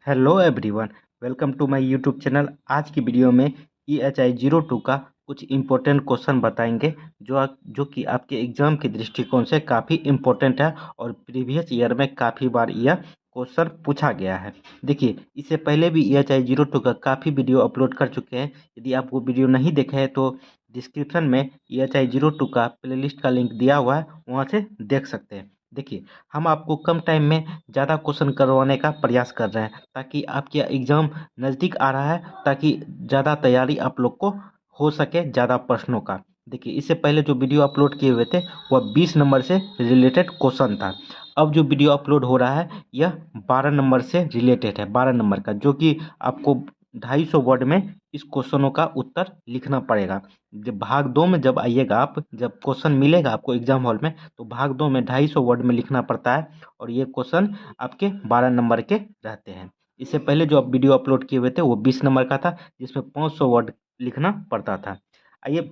Hello everyone, welcome to my YouTube channel. आज की video में EHI02 का कुछ इम्पोर्टेंट क्वेश्चन बताएंगे जो कि आपके एग्जाम के दृष्टिकोण से काफ़ी इम्पोर्टेंट है और प्रीवियस ईयर में काफ़ी बार यह क्वेश्चन पूछा गया है। देखिए, इससे पहले भी EHI02 का काफ़ी वीडियो अपलोड कर चुके हैं। यदि आप वो वीडियो नहीं देखे हैं तो डिस्क्रिप्शन में EHI02 का प्लेलिस्ट का लिंक दिया हुआ है, वहाँ से देख सकते हैं। देखिए, हम आपको कम टाइम में ज़्यादा क्वेश्चन करवाने का प्रयास कर रहे हैं ताकि आपके एग्ज़ाम नज़दीक आ रहा है, ताकि ज़्यादा तैयारी आप लोग को हो सके ज़्यादा प्रश्नों का। देखिए, इससे पहले जो वीडियो अपलोड किए हुए थे वह 20 नंबर से रिलेटेड क्वेश्चन था। अब जो वीडियो अपलोड हो रहा है यह 12 नंबर से रिलेटेड है, 12 नंबर का, जो कि आपको 250 वर्ड में इस क्वेश्चनों का उत्तर लिखना पड़ेगा। जब भाग 2 में जब आइएगा आप, जब क्वेश्चन मिलेगा आपको एग्जाम हॉल में, तो भाग 2 में 250 वर्ड में लिखना पड़ता है और ये क्वेश्चन आपके 12 नंबर के रहते हैं। इससे पहले जो आप वीडियो अपलोड किए हुए थे वो 20 नंबर का था, जिसमें 500 वर्ड लिखना पड़ता था। आइए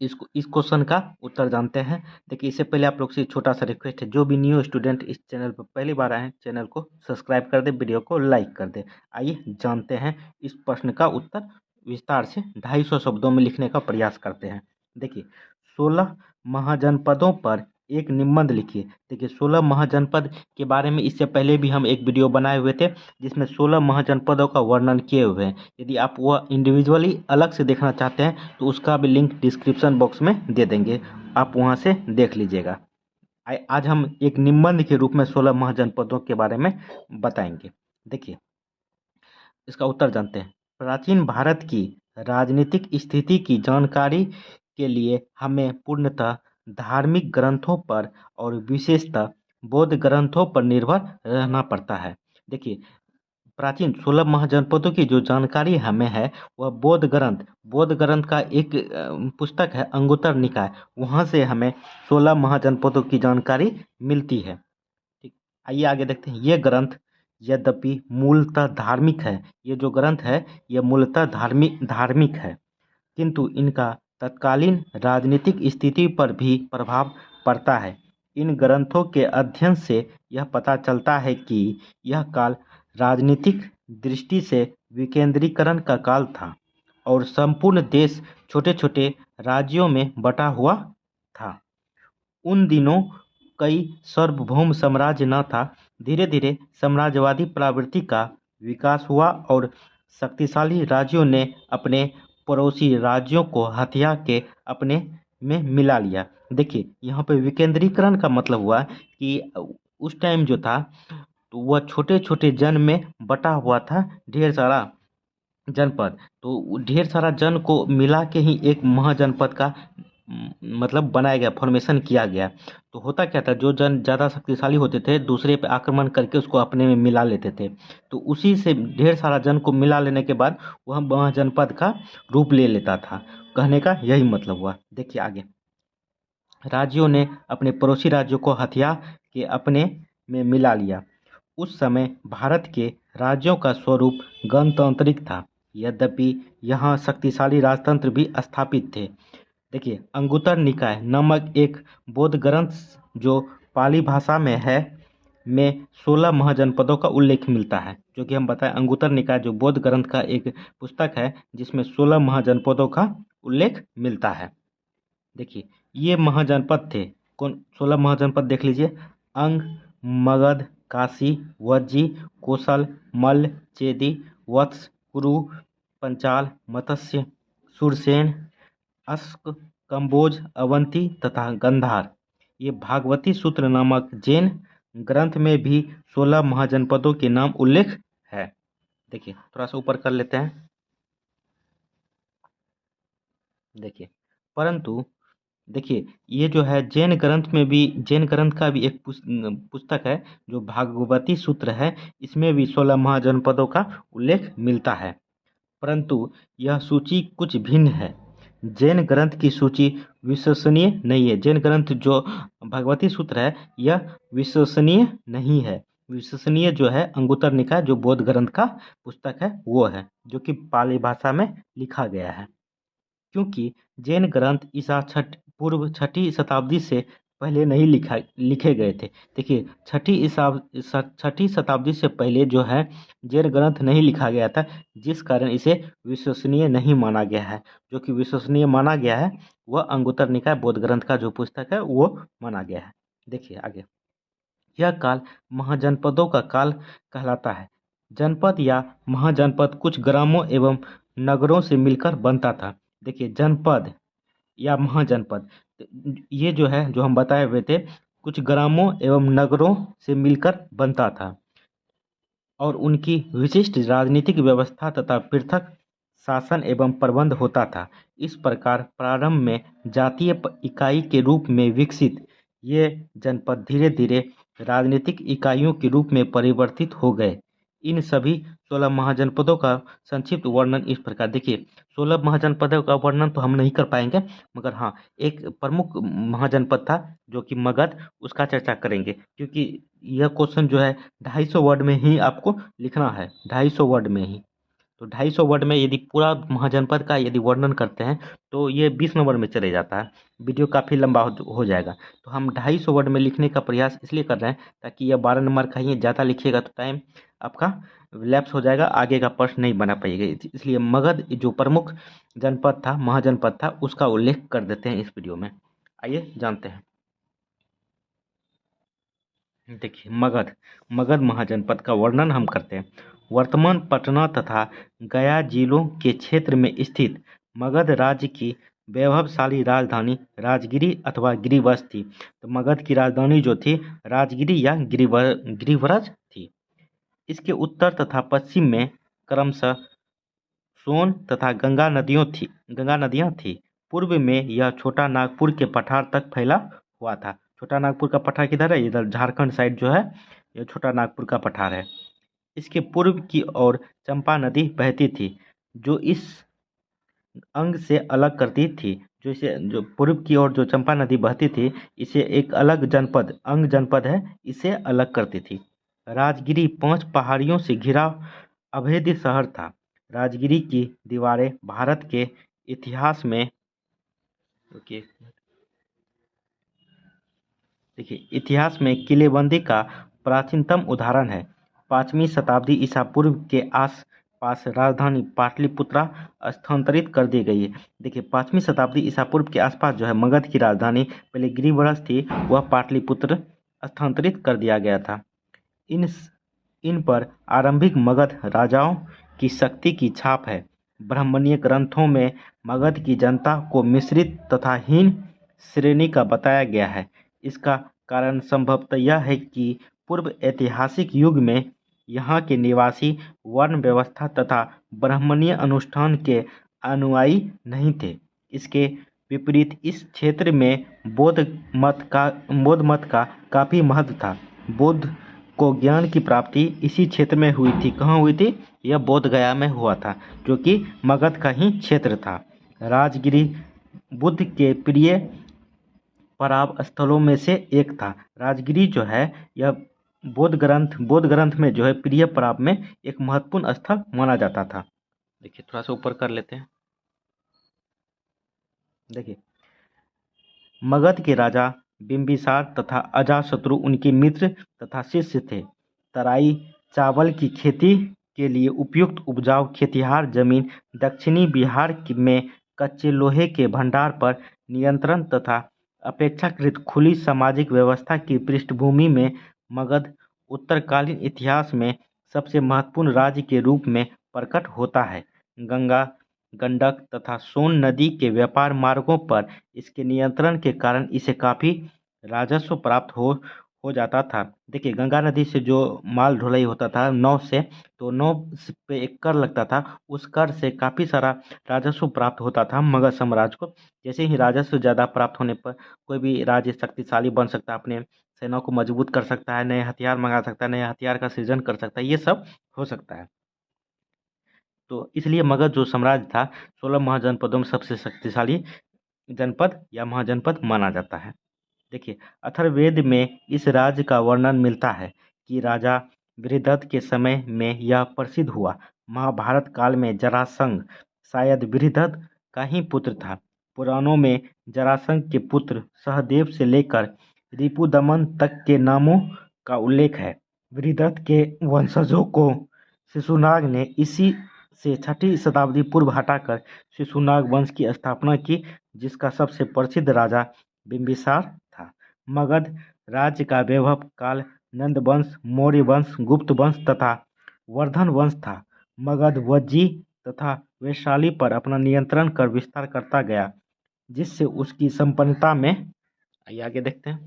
इस क्वेश्चन का उत्तर जानते हैं। देखिए, इससे पहले आप लोग से छोटा सा रिक्वेस्ट है, जो भी न्यू स्टूडेंट इस चैनल पर पहली बार आए हैं, चैनल को सब्सक्राइब कर दे, वीडियो को लाइक कर दे। आइए जानते हैं इस प्रश्न का उत्तर। विस्तार से 250 शब्दों में लिखने का प्रयास करते हैं। देखिए, 16 महाजनपदों पर एक निबंध लिखिए। देखिए, 16 महाजनपद के बारे में इससे पहले भी हम एक वीडियो बनाए हुए थे, जिसमें 16 महाजनपदों का वर्णन किए हुए हैं। यदि आप वह इंडिविजुअली अलग से देखना चाहते हैं तो उसका भी लिंक डिस्क्रिप्शन बॉक्स में दे देंगे, आप वहां से देख लीजिएगा। आज हम एक निबंध के रूप में 16 महाजनपदों के बारे में बताएंगे। देखिए, इसका उत्तर जानते हैं। प्राचीन भारत की राजनीतिक स्थिति की जानकारी के लिए हमें पूर्णतः धार्मिक ग्रंथों पर और विशेषतः बौद्ध ग्रंथों पर निर्भर रहना पड़ता है। देखिए, प्राचीन 16 महाजनपदों की जो जानकारी हमें है वह बौद्ध ग्रंथ का एक पुस्तक है, अंगुत्तर निकाय, वहाँ से हमें 16 महाजनपदों की जानकारी मिलती है। ठीक, आइए आगे देखते हैं। ये ग्रंथ यद्यपि मूलतः धार्मिक है, ये जो ग्रंथ है ये मूलतः धार्मिक है, किंतु इनका तत्कालीन राजनीतिक स्थिति पर भी प्रभाव पड़ता है। इन ग्रंथों के अध्ययन से यह पता चलता है कि यह काल राजनीतिक दृष्टि से विकेंद्रीकरण का काल था और संपूर्ण देश छोटे-छोटे राज्यों में बटा हुआ था। उन दिनों कई सार्वभौम साम्राज्य न था। धीरे-धीरे साम्राज्यवादी प्रवृत्ति का विकास हुआ और शक्तिशाली राज्यों ने अपने पड़ोसी राज्यों को हथिया के अपने में मिला लिया। देखिए, यहाँ पे विकेंद्रीकरण का मतलब हुआ कि उस टाइम जो था तो वह छोटे-छोटे जन में बटा हुआ था, ढेर सारा जनपद। तो ढेर सारा जन को मिला के ही एक महाजनपद का मतलब बनाया गया, फॉर्मेशन किया गया। तो होता क्या था, जो जन ज़्यादा शक्तिशाली होते थे दूसरे पे आक्रमण करके उसको अपने में मिला लेते थे। तो उसी से ढेर सारा जन को मिला लेने के बाद वह महाजनपद का रूप ले लेता था। कहने का यही मतलब हुआ। देखिए आगे, राज्यों ने अपने पड़ोसी राज्यों को हथिया के अपने में मिला लिया। उस समय भारत के राज्यों का स्वरूप गणतांत्रिक था, यद्यपि यहाँ शक्तिशाली राजतंत्र भी स्थापित थे। देखिए, अंगुत्तर निकाय नामक एक बौद्ध ग्रंथ जो पाली भाषा में है, में 16 महाजनपदों का उल्लेख मिलता है। जो कि हम बताएं, अंगुत्तर निकाय जो बौद्ध ग्रंथ का एक पुस्तक है जिसमें 16 महाजनपदों का उल्लेख मिलता है। देखिए, ये महाजनपद थे। कौन 16 महाजनपद देख लीजिए। अंग, मगध, काशी, वज्जी, कोसल, मल्ल, चेदी, वत्स, कुरु, पंचाल, मत्स्य, सुरसेन, अस्क, कंबोज, अवंती तथा गंधार। ये भागवती सूत्र नामक जैन ग्रंथ में भी 16 महाजनपदों के नाम उल्लेख है। देखिए, थोड़ा सा ऊपर कर लेते हैं। देखिए, परंतु देखिए, ये जो है जैन ग्रंथ का भी एक पुस्तक है जो भागवती सूत्र है, इसमें भी 16 महाजनपदों का उल्लेख मिलता है। परंतु यह सूची कुछ भिन्न है। जैन ग्रंथ की सूची विश्वसनीय नहीं है। जैन ग्रंथ जो भगवती सूत्र है यह विश्वसनीय नहीं है। विश्वसनीय जो है अंगुत्तर निकाय जो बौद्ध ग्रंथ का पुस्तक है वो है, जो कि पाली भाषा में लिखा गया है। क्योंकि जैन ग्रंथ ईसा पूर्व 6ठी शताब्दी से पहले नहीं लिखे गए थे। देखिए छठी शताब्दी से पहले जो है जैन ग्रंथ नहीं लिखा गया था, जिस कारण इसे विश्वसनीय नहीं माना गया है। जो कि विश्वसनीय माना गया है वह अंगुत्तर निकाय बौद्ध ग्रंथ का जो पुस्तक है वो माना गया है। देखिए आगे, यह काल महाजनपदों का काल कहलाता है। जनपद या महाजनपद कुछ ग्रामों एवं नगरों से मिलकर बनता था। देखिए जनपद या महाजनपद, ये जो है जो हम बताए हुए थे, कुछ ग्रामों एवं नगरों से मिलकर बनता था और उनकी विशिष्ट राजनीतिक व्यवस्था तथा पृथक शासन एवं प्रबंध होता था। इस प्रकार प्रारंभ में जातीय इकाई के रूप में विकसित ये जनपद धीरे धीरे राजनीतिक इकाइयों के रूप में परिवर्तित हो गए। इन सभी 16 महाजनपदों का संक्षिप्त वर्णन इस प्रकार। देखिए 16 महाजनपदों का वर्णन तो हम नहीं कर पाएंगे, मगर हाँ एक प्रमुख महाजनपद था जो कि मगध, उसका चर्चा करेंगे, क्योंकि यह क्वेश्चन जो है 250 वर्ड में ही आपको लिखना है, 250 वर्ड में ही। तो 250 वर्ड में यदि पूरा महाजनपद का यदि वर्णन करते हैं तो ये 20 नंबर में चले जाता है, वीडियो काफ़ी लंबा हो जाएगा। तो हम 250 वर्ड में लिखने का प्रयास इसलिए कर रहे हैं ताकि यह 12 नंबर का ही, ज़्यादा लिखिएगा तो टाइम आपका लैप्स हो जाएगा, आगे का प्रश्न नहीं बना पाइएगा। इसलिए मगध जो प्रमुख जनपद था, महाजनपद था, उसका उल्लेख कर देते हैं इस वीडियो में। आइए जानते हैं। देखिए मगध महाजनपद का वर्णन हम करते हैं। वर्तमान पटना तथा गया जिलों के क्षेत्र में स्थित मगध राज्य की वैभवशाली राजधानी राजगिरी अथवा गिरिवश थी। तो मगध की राजधानी जो थी राजगिरी या गिरिवरज थी। इसके उत्तर तथा पश्चिम में क्रमशः सोन तथा गंगा नदियाँ थी। पूर्व में यह छोटा नागपुर के पठार तक फैला हुआ था। छोटा नागपुर का पठार किधर है? इधर झारखंड साइड जो है ये छोटा नागपुर का पठार है। इसके पूर्व की ओर चंपा नदी बहती थी जो इस अंग से अलग करती थी। जो पूर्व की ओर जो चंपा नदी बहती थी, इसे एक अलग जनपद, अंग जनपद है, इसे अलग करती थी। राजगिरी 5 पहाड़ियों से घिरा अभेद्य शहर था। राजगिरी की दीवारें भारत के इतिहास में देखिए इतिहास में किलेबंदी का प्राचीनतम उदाहरण है। 5वीं शताब्दी ईसा पूर्व के आस पास राजधानी पाटलिपुत्रा स्थानांतरित कर दी गई है। देखिए 5वीं शताब्दी ईसा पूर्व के आसपास जो है मगध की राजधानी पहले गिरिवरस थी, वह पाटलिपुत्र स्थानांतरित कर दिया गया था। इन पर आरंभिक मगध राजाओं की शक्ति की छाप है। ब्राह्मणीय ग्रंथों में मगध की जनता को मिश्रित तथा हीन श्रेणी का बताया गया है। इसका कारण संभवतः यह है कि पूर्व ऐतिहासिक युग में यहाँ के निवासी वर्ण व्यवस्था तथा ब्राह्मणीय अनुष्ठान के अनुयायी नहीं थे। इसके विपरीत इस क्षेत्र में बौद्ध मत का काफ़ी महत्व था। बुद्ध को ज्ञान की प्राप्ति इसी क्षेत्र में हुई थी। कहाँ हुई थी? यह बोध गया में हुआ था, जो कि मगध का ही क्षेत्र था। राजगिरी बुद्ध के प्रिय पराव स्थलों में से एक था। राजगिरी जो है यह बौद्ध ग्रंथ में जो है प्रिय पराव में एक महत्वपूर्ण स्थल माना जाता था। देखिए थोड़ा सा ऊपर कर लेते हैं। देखिए मगध के राजा बिंबिसार तथा अजातशत्रु उनके मित्र तथा शिष्य थे। तराई चावल की खेती के लिए उपयुक्त उपजाऊ खेतिहार जमीन, दक्षिणी बिहार में कच्चे लोहे के भंडार पर नियंत्रण तथा अपेक्षाकृत खुली सामाजिक व्यवस्था की पृष्ठभूमि में मगध उत्तरकालीन इतिहास में सबसे महत्वपूर्ण राज्य के रूप में प्रकट होता है। गंगा, गंडक तथा सोन नदी के व्यापार मार्गों पर इसके नियंत्रण के कारण इसे काफ़ी राजस्व प्राप्त हो जाता था। देखिए गंगा नदी से जो माल ढुलाई होता था नाव से, तो नाव पे एक कर लगता था, उस कर से काफ़ी सारा राजस्व प्राप्त होता था मगध साम्राज्य को। जैसे ही राजस्व ज़्यादा प्राप्त होने पर कोई भी राज्य शक्तिशाली बन सकता है, अपने सेना को मजबूत कर सकता है, नए हथियार मंगा सकता है, नए हथियार का सृजन कर सकता है, ये सब हो सकता है। तो इसलिए मगध जो साम्राज्य था 16 महाजनपदों में सबसे शक्तिशाली जनपद या महाजनपद माना जाता है। देखिए अथर्ववेद में इस राज्य का वर्णन मिलता है कि राजा बृहदत्त के समय में यह प्रसिद्ध हुआ। महाभारत काल में जरासंध शायद बृहदत्त का ही पुत्र था। पुराणों में जरासंध के पुत्र सहदेव से लेकर रिपुदमन तक के नामों का उल्लेख है। वृहदत्त के वंशजों को शिशुनाग ने इसी से 6वीं शताब्दी पूर्व हटाकर शिशुनाग वंश की स्थापना की, जिसका सबसे प्रसिद्ध राजा बिंबिसार था। मगध राज्य का वैभव काल नंद वंश, मौर्य वंश, गुप्त वंश तथा वर्धन वंश था। मगध वज्जी तथा वैशाली पर अपना नियंत्रण कर विस्तार करता गया, जिससे उसकी संपन्नता में, आगे देखते हैं,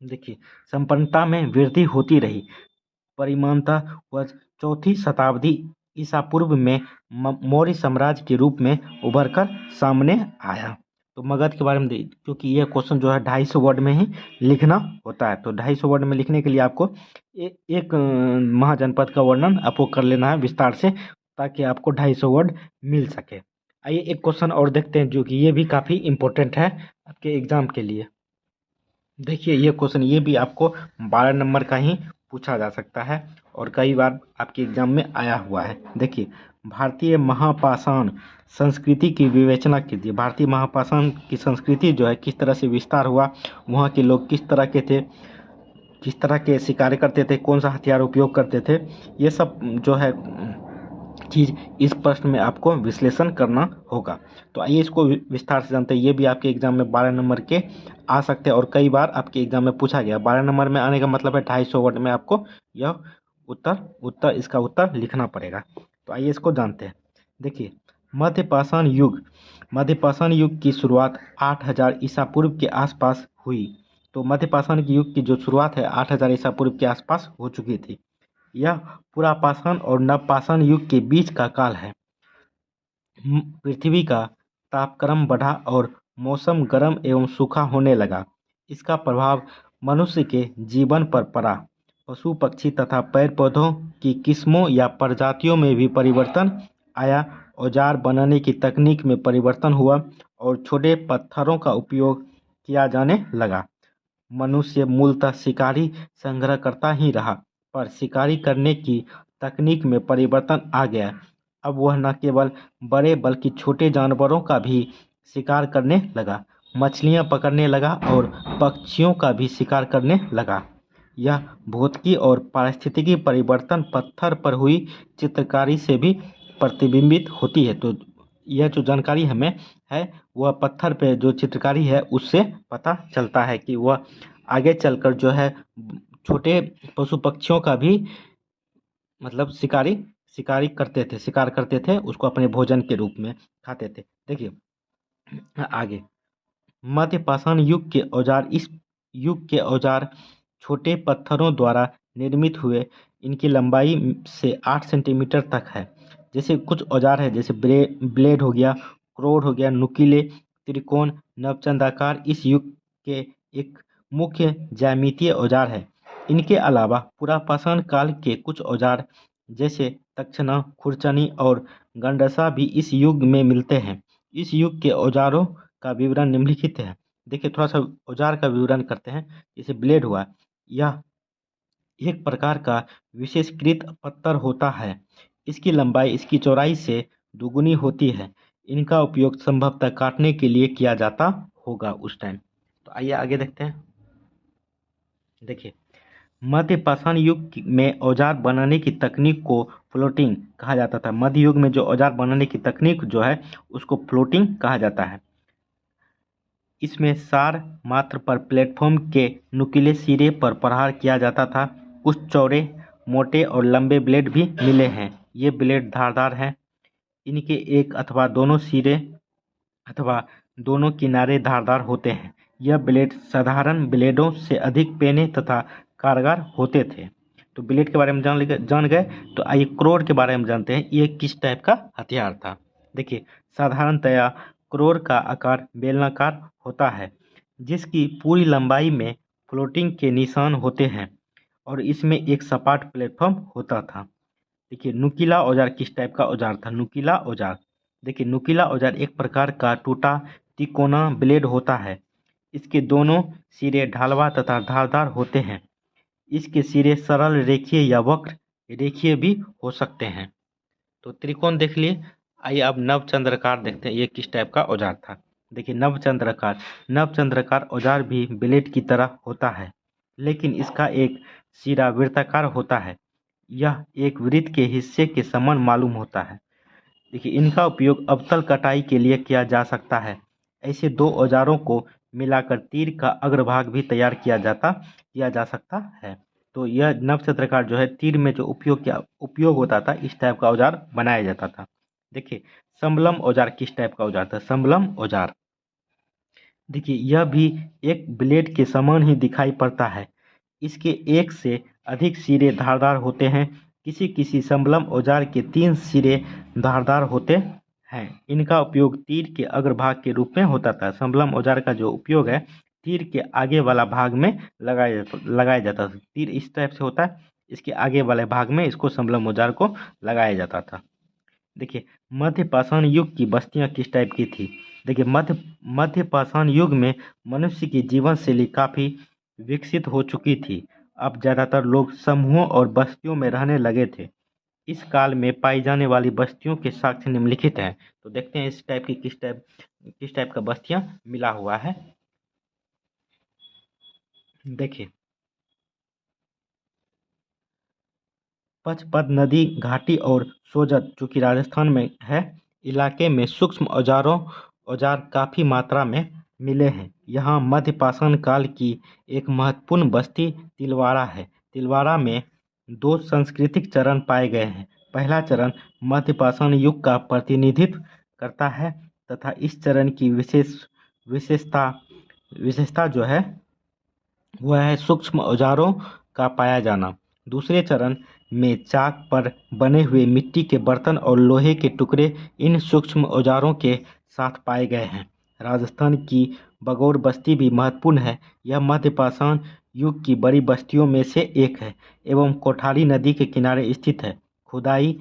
देखिए, संपन्नता में वृद्धि होती रही। परिणामतः वह 4वीं शताब्दी ईसा पूर्व में मौर्य साम्राज्य के रूप में उभरकर सामने आया। तो मगध के बारे में, क्योंकि यह क्वेश्चन जो है 250 वर्ड में ही लिखना होता है, तो 250 वर्ड में लिखने के लिए आपको एक महाजनपद का वर्णन आपको कर लेना है विस्तार से, ताकि आपको 250 वर्ड मिल सके। आइए एक क्वेश्चन और देखते हैं, जो कि ये भी काफ़ी इम्पोर्टेंट है आपके एग्जाम के लिए। देखिए, ये क्वेश्चन ये भी आपको 12 नंबर का ही पूछा जा सकता है और कई बार आपके एग्जाम में आया हुआ है। देखिए, भारतीय महापाषाण संस्कृति की विवेचना कीजिए। भारतीय महापाषाण की संस्कृति जो है किस तरह से विस्तार हुआ, वहाँ के लोग किस तरह के थे, किस तरह के शिकार करते थे, कौन सा हथियार उपयोग करते थे, ये सब जो है चीज़ इस प्रश्न में आपको विश्लेषण करना होगा। तो आइए इसको विस्तार से जानते हैं। ये भी आपके एग्जाम में 12 नंबर के आ सकते हैं और कई बार आपके एग्जाम में पूछा गया। 12 नंबर में आने का मतलब है 250 वर्ड में आपको यह इसका उत्तर लिखना पड़ेगा। तो आइए इसको जानते हैं। देखिए, मध्यपाषाण युग की शुरुआत 8000 ईसा पूर्व के आसपास हुई। तो मध्यपाषाण युग की जो शुरुआत है 8000 ईसा पूर्व के आसपास हो चुकी थी। यह पुरापाषाण और नवपाषाण युग के बीच का काल है। पृथ्वी का तापक्रम बढ़ा और मौसम गर्म एवं सूखा होने लगा। इसका प्रभाव मनुष्य के जीवन पर पड़ा। पशु पक्षी तथा पेड़ पौधों की किस्मों या प्रजातियों में भी परिवर्तन आया। औजार बनाने की तकनीक में परिवर्तन हुआ और छोटे पत्थरों का उपयोग किया जाने लगा। मनुष्य मूलतः शिकारी संग्रहकर्ता ही रहा, पर शिकारी करने की तकनीक में परिवर्तन आ गया। अब वह न केवल बड़े बल्कि छोटे जानवरों का भी शिकार करने लगा, मछलियां पकड़ने लगा और पक्षियों का भी शिकार करने लगा। यह भौतिकी और पारिस्थितिकी परिवर्तन पत्थर पर हुई चित्रकारी से भी प्रतिबिंबित होती है। तो यह जो जानकारी हमें है वह पत्थर पे जो चित्रकारी है उससे पता चलता है कि वह आगे चलकर जो है छोटे पशु पक्षियों का भी मतलब शिकार करते थे, उसको अपने भोजन के रूप में खाते थे। देखिए आगे, मध्यपाषाण युग के औजार, इस युग के औजार छोटे पत्थरों द्वारा निर्मित हुए। इनकी लंबाई से 8 सेंटीमीटर तक है। जैसे कुछ औजार है, जैसे ब्लेड हो गया, क्रोड हो गया, नुकीले, त्रिकोण, नवचंद्राकार इस युग के एक मुख्य ज्यामितीय औजार है। इनके अलावा पुरापाषाण काल के कुछ औजार जैसे तक्षना, खुरचनी और गंडसा भी इस युग में मिलते हैं। इस युग के औजारों का विवरण निम्नलिखित है। देखिए, थोड़ा सा औजार का विवरण करते हैं। जैसे ब्लेड हुआ, यह एक प्रकार का विशेषकृत पत्थर होता है। इसकी लंबाई इसकी चौड़ाई से दोगुनी होती है। इनका उपयोग संभवतः काटने के लिए किया जाता होगा उस टाइम। तो आइए आगे देखते हैं। देखिए, मध्यपाषाण युग में औजार बनाने की तकनीक को फ्लोटिंग कहा जाता था। मध्य युग में जो औजार बनाने की तकनीक जो है उसको फ्लोटिंग कहा जाता है। इसमें सार मात्र पर प्लेटफॉर्म के नुकीले सिरे पर प्रहार किया जाता था। कुछ चौड़े, मोटे और लंबे ब्लेड भी मिले हैं। ये ब्लेड धारदार हैं। इनके एक अथवा दोनों सिरे अथवा दोनों किनारे धारदार होते हैं। यह ब्लेड साधारण ब्लेडों से अधिक पेने तथा कारगर होते थे। तो ब्लेड के बारे में जान गए। तो आइए क्रोर के बारे में जानते हैं। ये किस टाइप का हथियार था। देखिए, साधारणतया क्रोर का आकार बेलनाकार होता है, जिसकी पूरी लंबाई में फ्लोटिंग के निशान होते हैं और इसमें एक सपाट प्लेटफॉर्म होता था। देखिए, नुकीला औजार किस टाइप का औजार था। नुकीला औजार, देखिए, नुकीला औजार एक प्रकार का टूटा तिकोना ब्लेड होता है। इसके दोनों सिरे ढालवा तथा धारदार होते हैं। इसके सिरे सरल रेखीय या वक्र रेखीय भी हो सकते हैं। तो त्रिकोण देख लिए। आइए अब नवचंद्राकार देखते हैं, ये किस टाइप का औजार था। देखिए नवचंद्राकार औजार भी ब्लेड की तरह होता है, लेकिन इसका एक सिरा वृत्ताकार होता है। यह एक वृत्त के हिस्से के समान मालूम होता है। देखिए इनका उपयोग अवतल कटाई के लिए किया जा सकता है। ऐसे दो औजारों को मिलाकर तीर का अग्रभाग भी तैयार किया जा सकता है। तो यह नवचंद्राकार जो है तीर में जो उपयोग होता था, इस टाइप का औजार बनाया जाता था। देखिए संबलम औजार किस टाइप का औजार था? संबलम औजार देखिए यह भी एक ब्लेड के समान ही दिखाई पड़ता है। इसके एक से अधिक सिरे धारदार होते हैं। किसी किसी संबलम औजार के 3 सिरे धारदार होते हैं। इनका उपयोग तीर के अग्रभाग के रूप में होता था। संबलम औजार का जो उपयोग है तीर के आगे वाला भाग में लगाया जाता था। तीर इस टाइप से होता है, इसके आगे वाले भाग में इसको संबलम औजार को लगाया जाता था। देखिए मध्य पाषाण युग की बस्तियां किस टाइप की थी? देखिए मध्य पाषाण युग में मनुष्य की जीवन शैली काफ़ी विकसित हो चुकी थी। अब ज़्यादातर लोग समूहों और बस्तियों में रहने लगे थे। इस काल में पाई जाने वाली बस्तियों के साक्ष्य निम्नलिखित हैं। तो देखते हैं इस टाइप की किस टाइप का बस्तियां मिला हुआ है। देखिए पचपद नदी घाटी और सोजत जो कि राजस्थान में है इलाके में सूक्ष्म औजार काफ़ी मात्रा में मिले हैं। यहाँ मध्य पाषाण काल की एक महत्वपूर्ण बस्ती तिलवाड़ा है। तिलवाड़ा में 2 सांस्कृतिक चरण पाए गए हैं। पहला चरण मध्य पाषाण युग का प्रतिनिधित्व करता है तथा इस चरण की विशेषता जो है वह है सूक्ष्म औजारों का पाया जाना। दूसरे चरण में चाक पर बने हुए मिट्टी के बर्तन और लोहे के टुकड़े इन सूक्ष्म औजारों के साथ पाए गए हैं। राजस्थान की बगौर बस्ती भी महत्वपूर्ण है। यह मध्य पाषाण युग की बड़ी बस्तियों में से एक है एवं कोठारी नदी के किनारे स्थित है। खुदाई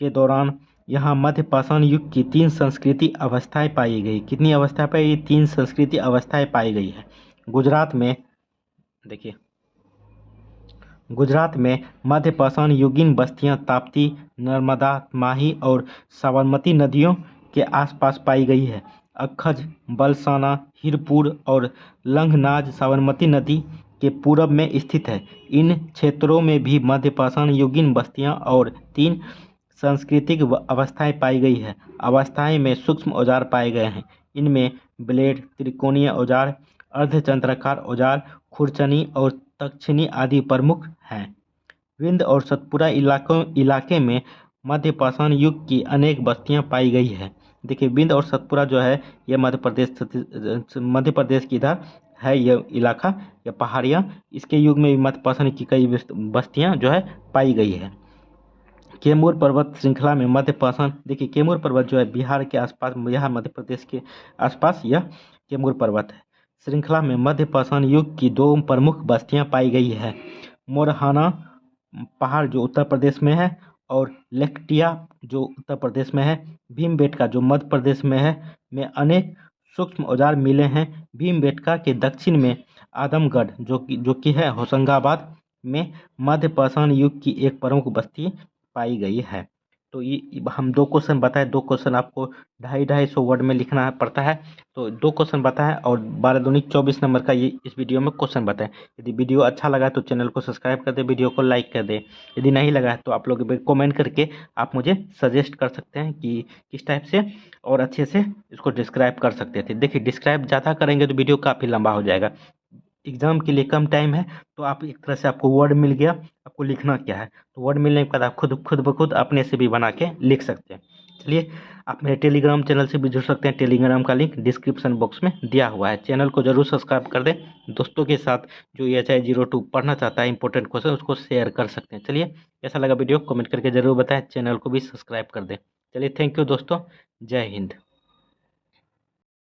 के दौरान यहाँ मध्य पाषाण युग की 3 संस्कृति अवस्थाएं पाई गई। कितनी अवस्थाएं पाई गई? 3 संस्कृति अवस्थाएं पाई गई है। गुजरात में देखिए गुजरात में मध्य पाषाण युगीन बस्तियां ताप्ती, नर्मदा, माही और साबरमती नदियों के आसपास पाई गई है। अक्खज, बलसाना, हीरपुर और लंघनाज साबरमती नदी के पूरब में स्थित है। इन क्षेत्रों में भी मध्य पाषाण युगीन बस्तियां और 3 सांस्कृतिक अवस्थाएं पाई गई है। अवस्थाएं में सूक्ष्म औजार पाए गए हैं। इनमें ब्लेड, त्रिकोणीय औजार, अर्धचंद्राकार औजार, खुरचनी और दक्षिणी आदि प्रमुख हैं। विंध्य और सतपुरा इलाके में मध्य पाषाण युग की अनेक बस्तियां पाई गई है। देखिए विंध्य और सतपुरा जो है ये मध्य प्रदेश की इधर है ये इलाका, ये पहाड़ियाँ। इसके युग में भी मध्य पाषाण की कई बस्तियां जो है पाई गई है। कैमूर पर्वत श्रृंखला में मध्य पाषाण देखिए कैमूर पर्वत जो है बिहार के आसपास, यहाँ मध्य प्रदेश के आसपास यह कैमूर पर्वत है। श्रृंखला में मध्य पाषाण युग की 2 प्रमुख बस्तियां पाई गई है। मोरहाना पहाड़ जो उत्तर प्रदेश में है और लेकटिया जो उत्तर प्रदेश में है। भीमबेटका जो मध्य प्रदेश में है में अनेक सूक्ष्म औजार मिले हैं। भीमबेटका के दक्षिण में आदमगढ़ जो कि है होशंगाबाद में मध्य पाषाण युग की एक प्रमुख बस्ती पाई गई है। तो ये हम 2 क्वेश्चन बताए। 2 क्वेश्चन आपको 250-250 वर्ड में लिखना पड़ता है। तो 2 क्वेश्चन बताएं और 12 दूनी 24 नंबर का ये इस वीडियो में क्वेश्चन बताएं। यदि वीडियो अच्छा लगा तो चैनल को सब्सक्राइब कर दें, वीडियो को लाइक कर दें। यदि नहीं लगा है तो आप लोग कमेंट करके आप मुझे सजेस्ट कर सकते हैं कि किस टाइप से और अच्छे से इसको डिस्क्राइब कर सकते थे। देखिए डिस्क्राइब ज़्यादा करेंगे तो वीडियो काफ़ी लंबा हो जाएगा। एग्जाम के लिए कम टाइम है तो आप एक तरह से आपको वर्ड मिल गया, आपको लिखना क्या है। तो वर्ड मिलने के बाद आप खुद ब खुद अपने से भी बना के लिख सकते हैं। चलिए आप मेरे टेलीग्राम चैनल से भी जुड़ सकते हैं। टेलीग्राम का लिंक डिस्क्रिप्शन बॉक्स में दिया हुआ है। चैनल को जरूर सब्सक्राइब कर दें। दोस्तों के साथ जो EHI02 पढ़ना चाहता है इंपॉर्टेंट क्वेश्चन उसको शेयर कर सकते हैं। चलिए कैसा लगा वीडियो कमेंट करके जरूर बताएं। चैनल को भी सब्सक्राइब कर दें। चलिए थैंक यू दोस्तों, जय हिंद।